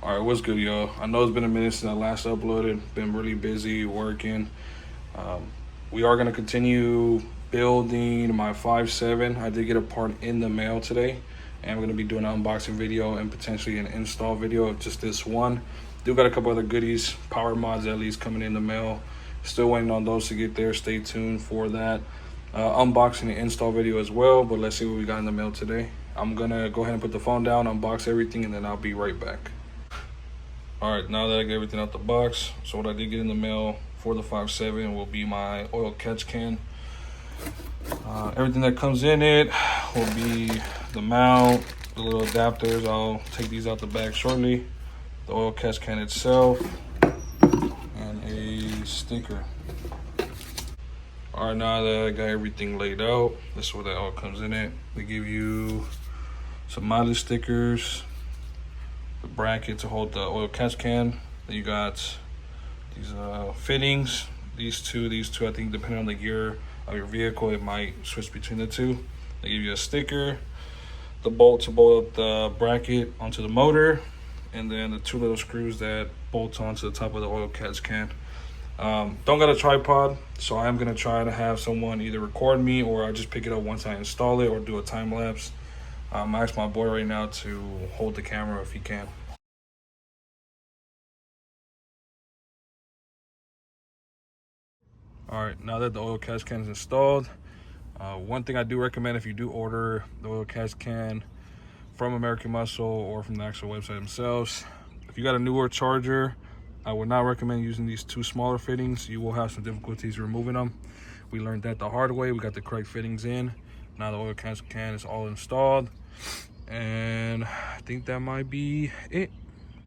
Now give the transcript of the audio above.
All right, what's good, y'all? I know it's been a minute since I last uploaded. Been really busy working. Um, we are gonna continue building my 5.7. I did get a part in the mail today, and I'm gonna be doing an unboxing video and potentially an install video of just this one. Do got a couple other goodies, power mods at least, coming in the mail. Still waiting on those to get there. Stay tuned for that unboxing and install video as well. But let's see what we got in the mail today. I'm gonna go ahead and put the phone down, unbox everything, and then I'll be right back. All right, now that I get everything out the box, so what I did get in the mail for the 5.7 will be my oil catch can. Everything that comes in it will be the mount, the little adapters. I'll take these out the bag shortly. The oil catch can itself, and a sticker. All right, now that I got everything laid out, this is what that all comes in it. They give you some mileage stickers, the bracket to hold the oil catch can. Then you got these fittings. These two, I think depending on the gear of your vehicle, it might switch between the two. They give you a sticker, the bolt to bolt up the bracket onto the motor, and then the two little screws that bolt onto the top of the oil catch can. Don't got a tripod, so I'm gonna try to have someone either record me or I just pick it up once I install it or do a time lapse. I asked my boy right now to hold the camera if he can. All right, now that the oil catch can is installed, one thing I do recommend if you do order the oil catch can from American Muscle or from the actual website themselves, if you got a newer charger, I would not recommend using these two smaller fittings. You will have some difficulties removing them. We learned that the hard way. We got the correct fittings in. Now the oil catch can is all installed, and I think that might be it.